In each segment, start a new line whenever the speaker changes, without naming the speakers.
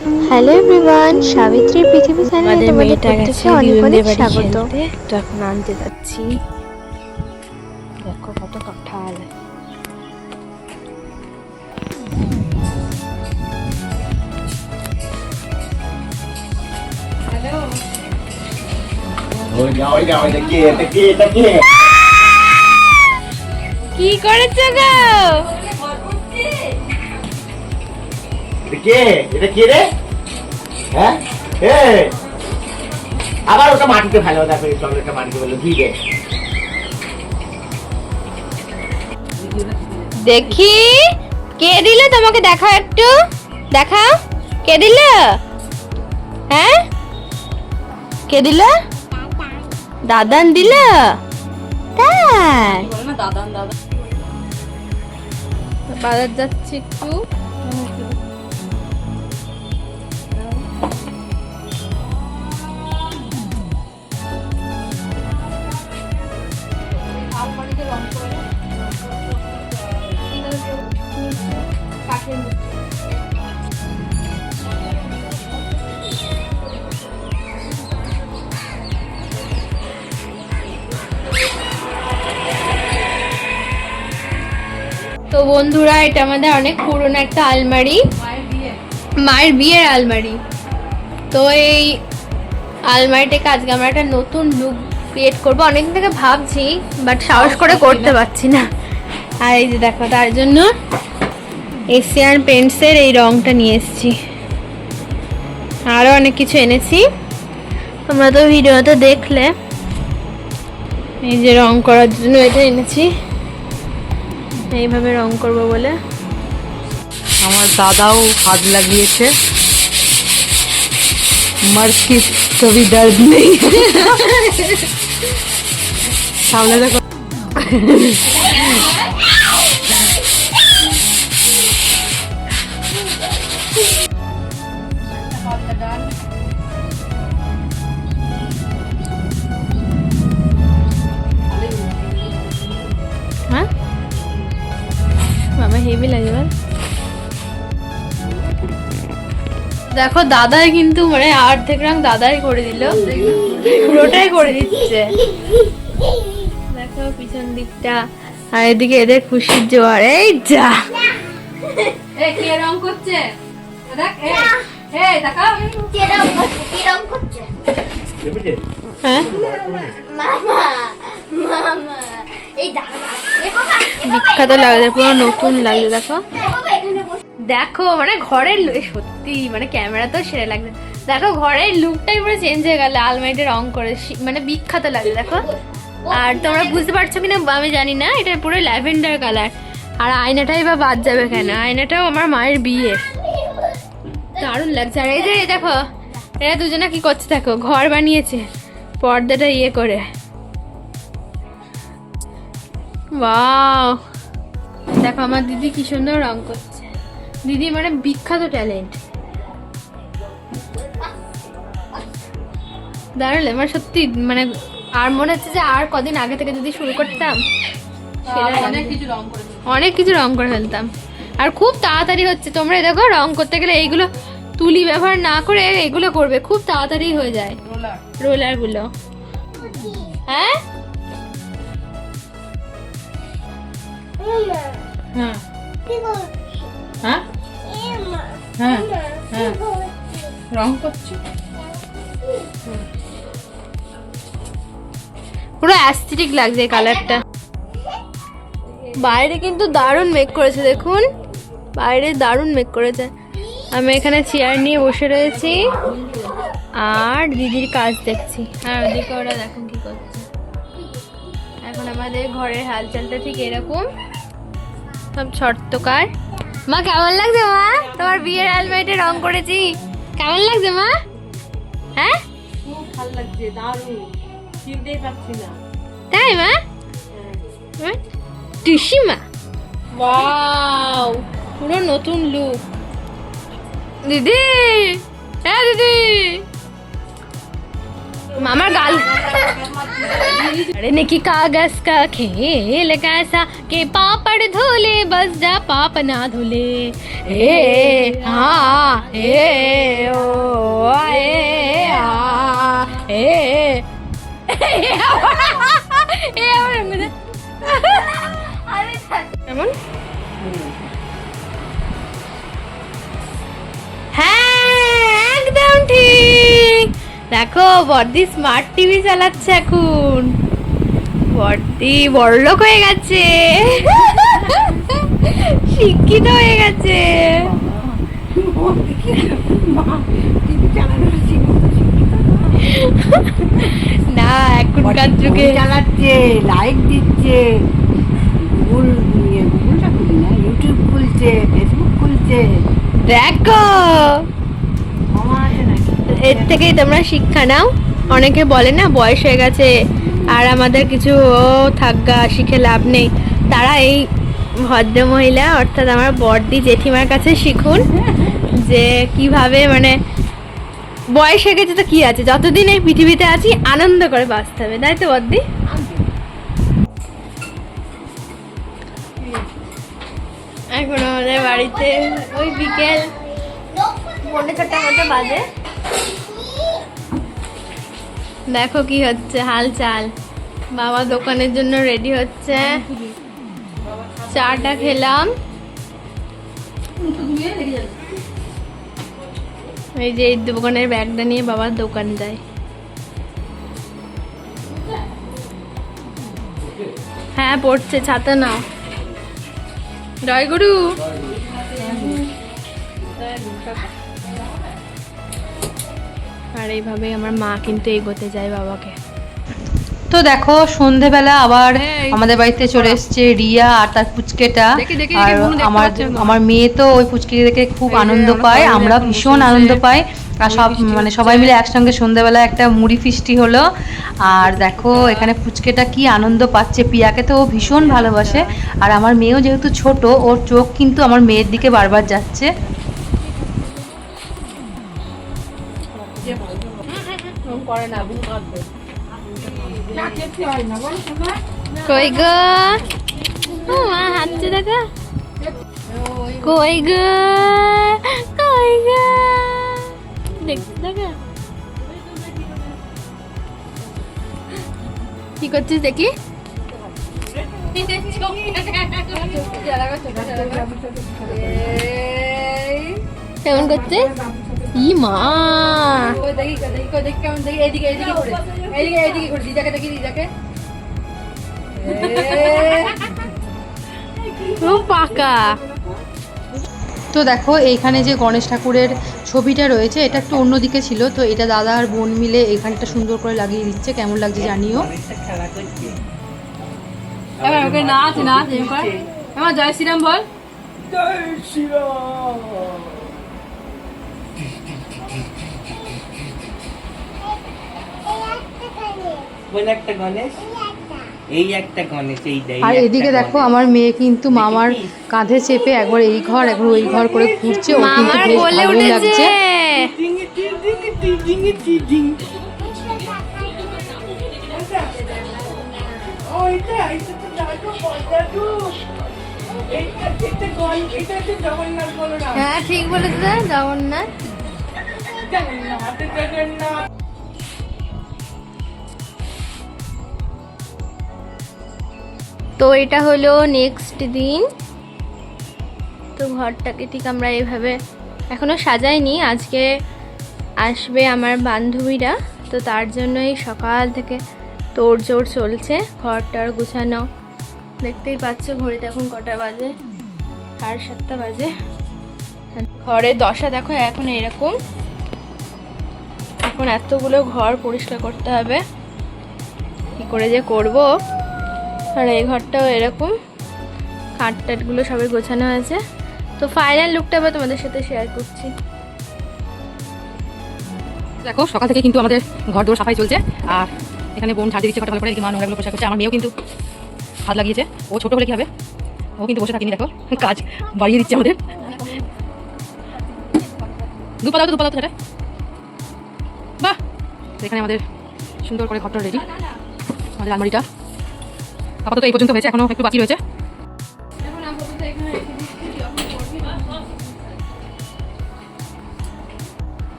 Hello everyone, সাবিত্রীর পৃথিবী চ্যানেলে তোমাদের প্রত্যেককে অনেক অনেক স্বাগত।
তো এখন আনতে যাচ্ছি। দেখো কত কাঁঠাল।
কি করেছো গো?
এটা কে রে? হ্যাঁ, আবার ওটা মাটিতে ফেলো। দেখো এই চকলেটটা মাটিতে ফেলো। ঠিক আছে,
দেখি কে দিল তোমাকে, দেখাও একটু, দেখাও কে দিল। হ্যাঁ, কে দিল? দাদান দিল। তাই বাজার যাচ্ছি একটু। তো বন্ধুরা, এটা আমাদের অনেক পুরনো একটা আলমারি, মায়ের বিয়ের আলমারি। তো এই আলমারিটাকে আজকে আমরা একটা নতুন লুক ক্রিয়েট করবো। অনেকদিন থেকে ভাবছি, বাট সাহস করে করতে পারছি না। আর এই যে দেখো, তার জন্য এশিয়ান পেন্টসের এই রংটা নিয়ে এসেছি, আরও অনেক কিছু এনেছি, তোমরা তো ভিডিওতে দেখলে। এই যে রং করার জন্য এটা এনেছি, এইভাবে রং করবো বলে।
আমার দাদাও হাত লাগিয়েছে। मर्द की कभी दर्द नहीं। सामने देखो।
हाँ मामा हेवी लगे बल। দেখো দাদাই কিন্তু মানে অর্ধেক রং দাদাই করে দিল, পুরোটাই করে দিচ্ছে। দেখো পিছন দিকটা, আর এদিকে এদের খুশির জোয়ার। এই যা কে রং করছে, হ্যাঁ বিখ্যাত লাগছে, পুরো নতুন লাগছে। দেখো দেখো মানে ঘরের সত্যি মানে ক্যামেরা তো সেরে লাগছে। দেখো ঘরের লুকটাই পুরো চেঞ্জ হয়ে গেল, আলমারিতে রং করে মানে বিখ্যাত লাগে। দেখো, আর তোমরা বুঝতে পারছো কিনা আমি জানি না, এটা পুরো ল্যাভেন্ডার কালার। আর আয়নাটাই বা বাদ যাবে কেন, আয়নাটাও আমার মায়ের বিয়ে, দারুণ লাগছে। আর এই যে দেখো এরা দুজনে কি করছে, দেখো ঘর বানিয়েছে পর্দাটা ইয়ে করে। ওয়াও, দেখো আমার দিদি কি সুন্দর রং করছে। দিদি মানে বিখ্যাত ট্যালেন্ট, দাঁড়ালে আমার সত্যি মানে আর মনে হচ্ছে যে আর কদিন আগে থেকে যদি শুরু করতাম, অনেক কিছু রং করে ফেলতাম। আর খুব তাড়াতাড়ি হচ্ছে। তোমরা দেখো রং করতে গেলে এইগুলো তুলি ব্যবহার না করে এগুলো করবে, খুব তাড়াতাড়ি হয়ে যায় রোলার গুলো। হ্যাঁ হ্যাঁ হ্যাঁ হ্যাঁ হ্যাঁ রং করছি, পুরো অ্যাস্থেটিক লাগছে কালারটা। বাইরে কিন্তু দারুণ মেক করেছে, দেখুন বাইরে দারুণ মেক করেছে। আমি এখানে চেয়ার নিয়ে বসে রয়েছি আর দিদির কাজ দেখছি, আর ওদিকে ওরা দেখুন কি করছে। এখন আমাদের ঘরের হালচালটা ঠিক এরকম, সব ছট্টকার। মা কেমন লাগছে মা, তোমার বিয়ের আলমারিতে রং করেছি, কেমন লাগছে মা? হ্যাঁ
খুব ভালো লাগছে, দারুণ, চিনতেই পারছি না।
তাই মা? টুসিমা, ওয়াও পুরো নতুন লুক। দিদি, হ্যাঁ দিদি, मामर गाल अरे निकी कागज का खेल कैसा के पापड़ धोले बस जा पाप ना धोले हे हाँ हे কেমন? হ্যাঁ একদম ঠিক। দেখো বড়দি স্মার্ট টিভি চালাচ্ছে এখন, বড়দি বড়লোক হয়ে গেছে, শিক্ষিত হয়ে গেছে। না এখনকার যুগে
চালাচ্ছে, লাইক দিচ্ছে, গুগলটা খুলি না, ইউটিউব খুলছে, ফেসবুক খুলছে।
দেখো
মামা আছে নাকি?
এর থেকেই তোমরা শিক্ষা নাও। অনেকে বলে না বয়স হয়ে গেছে আর আমাদের কিছু থাকগা শিখে লাভ নেই, তারা এই ভদ্র মহিলা অর্থাৎ আমার বড়দি জেঠিমার কাছে শিখুন যে কিভাবে মানে বয়স হয়ে গেছে তো কি আছে, যতদিন এই পৃথিবীতে আছি আনন্দ করে বাঁচতে হবে, তাই তো বড়দি? এখন আমাদের বাড়িতে ওই বিকেল 4:30 মতো বাজে। দেখো কি হচ্ছে হালচাল। বাবা দোকানের জন্য রেডি হচ্ছে, চাটা খেলাম, এই যে এই দোকানের ব্যাগটা নিয়ে বাবার দোকান যায়। হ্যাঁ পড়ছে, ছাতা নাও। জয় গুরু। আর এইভাবে আমার মা কিন্তু এগোতে যায় বাবাকে।
তো দেখো সন্ধেবেলা আবার আমাদের বাড়িতে চলে এসেছে রিয়া আর তার পুচকেটা। আর আমার মেয়ে তো ওই পুচকিকে দেখে খুব আনন্দ পায়, আমরা ভীষণ আনন্দ পাই। আর সবাই মিলে একসঙ্গে সন্ধেবেলা একটা মুড়ি ফিস্টি হলো। আর দেখো এখানে পুচকেটা কি আনন্দ পাচ্ছে, পিয়াকে তো ও ভীষণ ভালোবাসে। আর আমার মেয়েও যেহেতু ছোট, ওর চোখ কিন্তু আমার মেয়ের দিকে বারবার যাচ্ছে।
কই গো ও মা হাঁটছে দেখা, কই গো কই গো দেখছি দেখা, কি করছিস দেখি? কেমন করছে? ই মা পাকা।
তো দেখো এইখানে যে গণেশ ঠাকুরের ছবিটা রয়েছে এটা একটু অন্যদিকে ছিল, তো এটা দাদা আর বোন মিলে এখানটা সুন্দর করে লাগিয়ে দিচ্ছে, কেমন লাগছে জানিও।
এবার ওকে নাচ নাচ এবার আমার জয় শ্রীরাম বল।
জয় শ্রীরাম। বলে একটা গণেশ, এই একটা গণেশ, এই দেই।
আর এদিকে দেখো আমার মেয়ে কিন্তু মামার কাঁধে চেপে একবার এই ঘর একবার ওই ঘর করে ঘুরছে, ও কিন্তু বেশ ভালোই লাগছে।
হ্যাঁ ঠিক বলেছে জগন্নাথ। তো এটা হলো নেক্সট দিন। তো ঘরটাকে ঠিক আমরা এইভাবে এখনো সাজাইনি, আজকে আসবে আমার বান্ধবীরা, তো তার জন্যই সকাল থেকে তোড়জোড় চলছে, ঘরটার গুছানো। দেখতেই পাচ্ছ ঘড়িতে এখন কটা বাজে, 7:30 বাজে। ঘরের দশা দেখো এখন এরকম, এখন এতগুলো ঘর পরিষ্কার করতে হবে, কি করে যে করব। আর এই ঘরটাও এরকম, খাট টাটগুলো সবাই গোছানো হয়েছে। তো ফাইনাল লুকটা আবার তোমাদের সাথে শেয়ার করছি।
দেখো সকাল থেকে কিন্তু আমাদের ঘর দোর সাফাই চলছে, আর এখানে বোন ঝাড় দিচ্ছে ঘরটা ভালো করে, এদিকে মা নোংরাগুলো পরিষ্কার করছে। আমার মেয়েও কিন্তু হাত লাগিয়েছে, ও ছোট হলে কি হবে, ও কিন্তু বসে থাকিনি, দেখো কাজ বাড়িয়ে দিচ্ছে আমাদের। দুপালাও তো দুপালাও তো সেটা বাহ। এখানে আমাদের সুন্দর করে ঘরটা রেডি, আমাদের আলমারিটা আপাতত এই পর্যন্ত হয়েছে, এখনো একটু বাকি রয়েছে।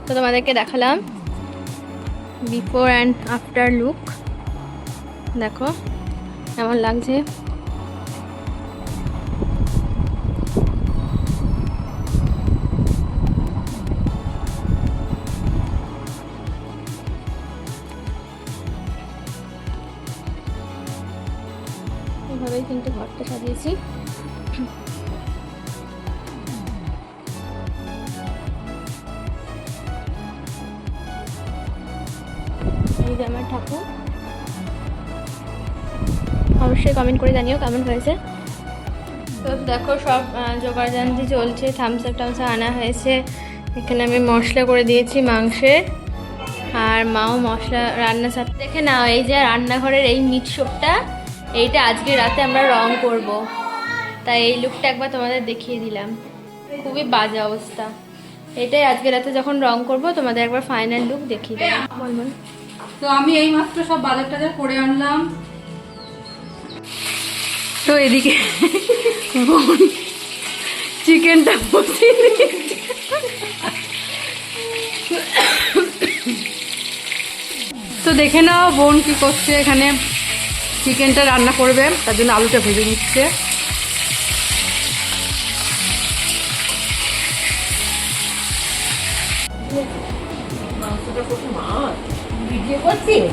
তো তোমাদেরকে দেখালাম বিফোর অ্যান্ড আফটার লুক। দেখো কেমন লাগছে। এভাবেই কিন্তু ঘরটা সাজিয়েছি। এই যে আমার ঠাকুর, অবশ্যই কমেন্ট করে জানিও কেমন হয়েছে। তো দেখো সব জোগাড়জান্তি চলছে, থামস আপ আনা হয়েছে। এখানে আমি মশলা করে দিয়েছি মাংসের, আর মাও মশলা রান্না সাথে। দেখে নাও এই যে রান্নাঘরের এই মিট শপটা, এইটা আজকে রাতে আমরা রং করব, তাই এই লুকটা একবার তোমাদের দেখিয়ে দিলাম। খুবই বাজে অবস্থা। এটাই আজকে রাতে যখন রং করব তোমাদের একবার ফাইনাল লুক দেখিয়ে দেবো। বলবেন
তো আমি এই মাত্র সব বাজার টাজার করে আনলাম। তো এদিকে চিকেনটা বসিয়ে দিয়েছি। তো দেখে নাও বোন কি করছে, এখানে চিকেনটা রান্না করবে, তার জন্য আলুটা ভেজে নিচ্ছে।
ভিডিও করছিস?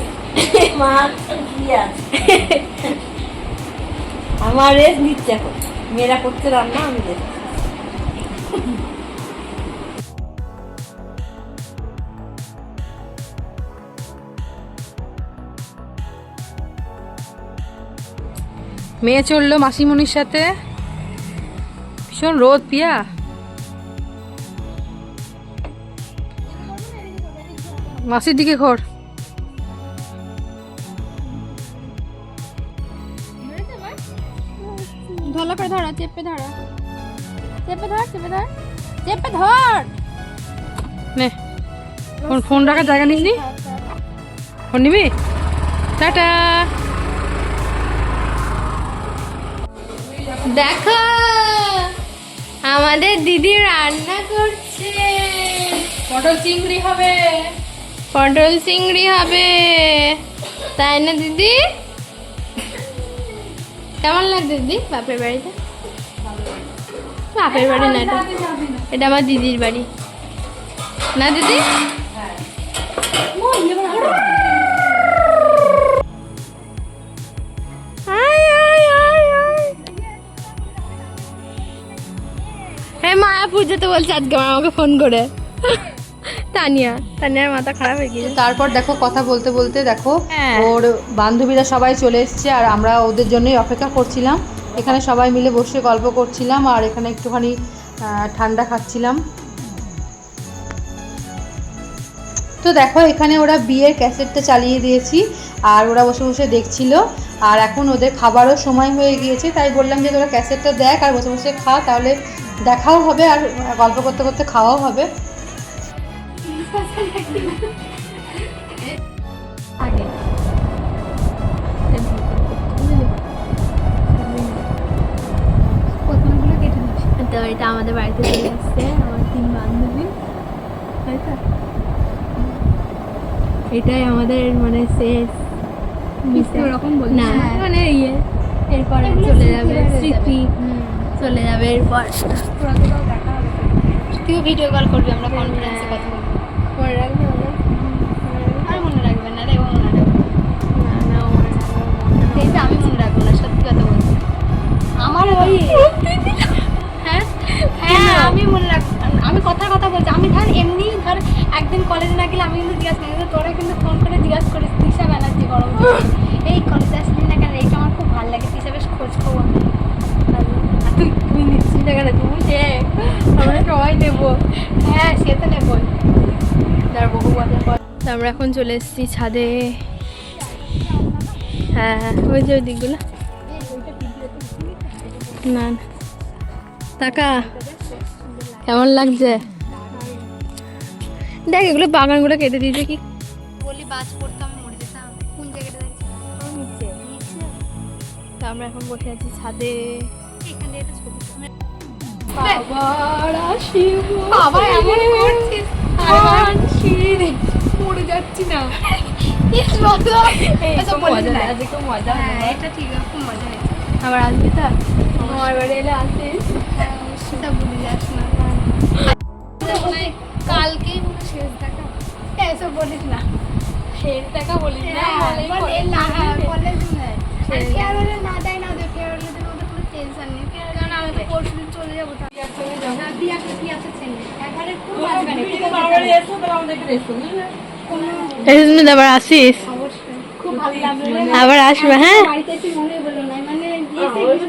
মাছ কি আছে? আমার রেস্ট নিচ্ছে এখন, মেয়েরা করছে রান্না, আমি দেখছি।
মেয়ে চললো মাসিমণির সাথে। ভীষণ রোদ পিয়া। মাসির দিকে ঘর।
ভালো করে ধরো, চেপে ধরো, চেপে ধর, চেপে ধর, চেপে ধর।
নে ফোন রাখার জায়গা নিস নি, ফোন নিবি। টাটা।
দেখো আমাদের দিদি রান্না করছে,
পটল চিংড়ি হবে।
পটল চিংড়ি হবে, তাই না দিদি? কেমন লাগছে দিদি বাপের বাড়িতে? বাপের বাড়ি না, এটা এটা আমার দিদির বাড়ি না দিদি? মায়াপুর যেতে বলছে আজকে আমাকে ফোন করে। তানিয়ার মাথা খারাপ হয়ে গিয়েছে।
তারপর দেখো কথা বলতে বলতে দেখো
হ্যাঁ।
ওর বান্ধবীরা সবাই চলে এসছে, আর আমরা ওদের জন্যই অপেক্ষা করছিলাম। এখানে সবাই মিলে বসে গল্প করছিলাম, আর এখানে একটুখানি ঠান্ডা খাচ্ছিলাম। তো দেখো এখানে ওরা বিয়ের ক্যাসেটটা চালিয়ে দিয়েছি, আর ওরা বসে বসে দেখছিল। আর এখন ওদের খাবারও সময় হয়ে গিয়েছে, তাই বললাম যে তোরা ক্যাসেটটা দেখ আর বসে বসে খা, তাহলে দেখাও হবে আর গল্প করতে করতে খাওয়াও হবে।
তো এটা আমাদের বাড়িতে চলে আসছে আমার 3 বান্ধবী, তাই তো? এটাই আমাদের মানে শেষ ওরকম না, মানে ইয়ে এরপরে চলে যাবে স্মৃতি, চলে যাবে এরপর। তুই ভিডিও কল করবি, আমরা কনফারেন্সে কথা বলবো। মনে রাখবে আর মনে রাখবে না রে, ও মনে রাখবে না, ও মনে রাখবে। এই যে আমি মনে রাখবো না, সত্যি কথা বলছি। আমার ওই হ্যাঁ হ্যাঁ আমি মনে রাখবো, আমি কথার কথা বলছি। আমি ধর এমনি ধর একদিন কলেজে না গেলে আমি কিন্তু জিজ্ঞাসা করি, কিন্তু তোরা কিন্তু ফোন করে জিজ্ঞাসা করিস তৃষা ব্যানার্জি গরম এই কলেজে আসবি না কেন, এইটা আমার খুব ভালো লাগে, তৃষা বেশ খোঁজ খবর। তুই নিচ্ছিস না কেন? তুই যে আমরা সবাই নেবো। হ্যাঁ সে তো নেবই, তার বহু কথা পর। আমরা এখন চলে এসেছি ছাদে। হ্যাঁ হ্যাঁ ওই যে ওই দিকগুলো না না। টাকা কেমন লাগছে দেখ, এগুলো বাগানগুলো কেটে দিয়েছে। কি বলি বাজ পড়তো আমি মরে যেতাম। কোন জায়গাটা দেখছি? তো আমরা এখন বসে আছি ছাদে। এখানে একটা ছবি বাবা এমন করছিস, মরে যাচ্ছি না। এটা ঠিক আছে, খুব মজা হয়েছে। আবার আসবি তো আমার বাড়ি এলে আসিস। সেটা ভুলে যাস না। কালকেই মনে হয় শেষ দেখা। এসব বলিস না, শেষ দেখা বলিস না। আবার আসিস, আবার আসবে। হ্যাঁ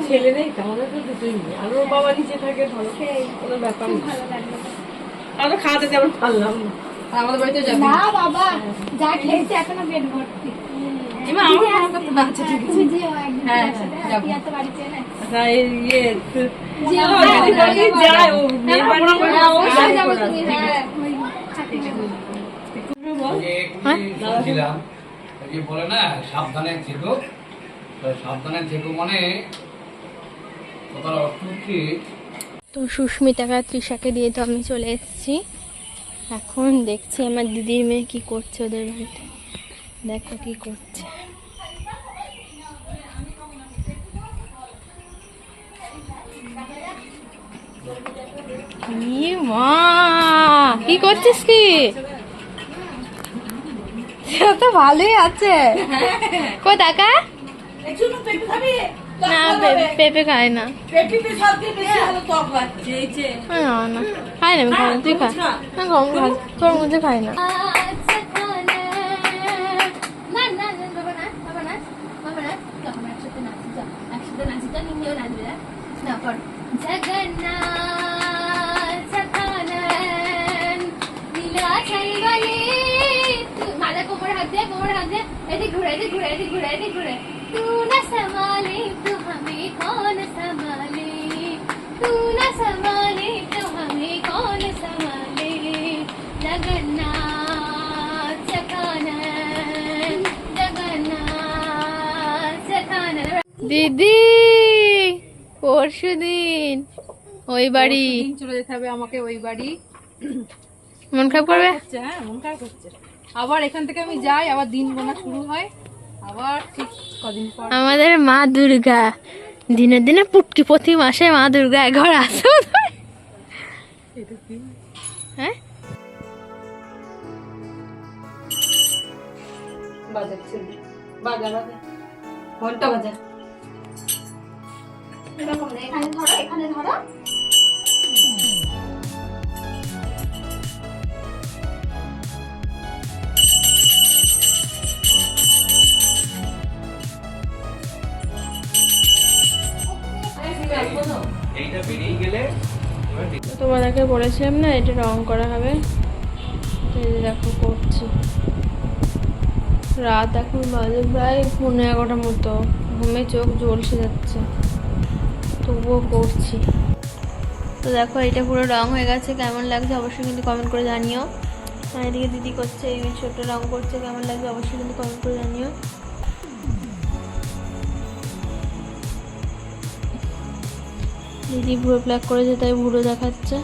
ছেলে নেই তো, আমাদের তো দুটোই নেই। আর ওর বাবা নিচে থাকে, ভালো কোনো ব্যাপার নেই। আমরা খাওয়াতে তেমন পারলাম না।
আমাদের বাড়িতে যাবি
না বাবা, যা খেয়েছে এখনো পেট ভর্তি।
এমা আমার কথা না আছে ঠিক আছে হ্যাঁ যাব
আচ্ছা, এই ইয়ে
যাও,
যায় ও মেয়ের বাড়ি
অবশ্যই যাবো তুমি। হ্যাঁ
শুনছিলাম ওই যে বলে না সাবধানে থেকো, তো সাবধানে থেকো মানে কথার অর্থ কি?
তো সুস্মিতাকে আর তৃষাকে দিয়ে তো আমি চলে এসেছি। এখন দেখছি আমার দিদির মেয়ে কি করছে ওদের বাড়িতে। দেখো কি করছে। ই মা, কি করছিস কি? সেটা তো ভালোই আছে। কই টাকা? না পেঁপে খায় না। না খাই না, আমি খাই না। তুই খা না, কম খা, তোর মধ্যে খাই না। মালা কোমর হাত দিয়ে, কোমর হাত দিয়ে, এদিক ঘুরে, এদিক ঘুরে, এদিক ঘুরে, এদিক ঘুরে। तू न संभाले तो हमें कौन संभाले, तू न संभाले तो हमें कौन संभाले। जगन्नाथ जगन्नाथ जगन्नाथ जगन्नाथ। দিদি পরশুদিন ওই বাড়ি
চলে যেতে হবে আমাকে ওই বাড়ি।
মন খারাপ করবে?
হ্যাঁ মন খারাপ হচ্ছে। আবার এখান থেকে আমি যাই, আবার দিন গোনা শুরু হয়, আবার ঠিক কদিন পর।
আমাদের মা দুর্গা দিনে দিনে পুটকি, প্রতি মাসে মা দুর্গা একবার আসে। হ্যাঁ
বাজাচ্ছে, বাজা বাজা ঘন্টা বাজা।
এখানে ধরো, এখানে ধরো।
এইটা বেরিয়ে গেলে
তোমাদেরকে বলেছিলাম না এটা রং করা হবে। তো এই যে দেখো করছি। রাত এখন বাজে প্রায় 11:30 মতো, ঘুমে চোখ জ্বলসে যাচ্ছে, তবুও করছি। তো দেখো এটা পুরো রং হয়ে গেছে। কেমন লাগছে অবশ্যই কিন্তু কমেন্ট করে জানিও। আর এদিকে দিদি করছে, এই ছোট রং করছে, কেমন লাগছে অবশ্যই কিন্তু কমেন্ট করে জানিও। দিদি ভুরো প্লাক করেছে তাই ভুরো দেখাচ্ছে।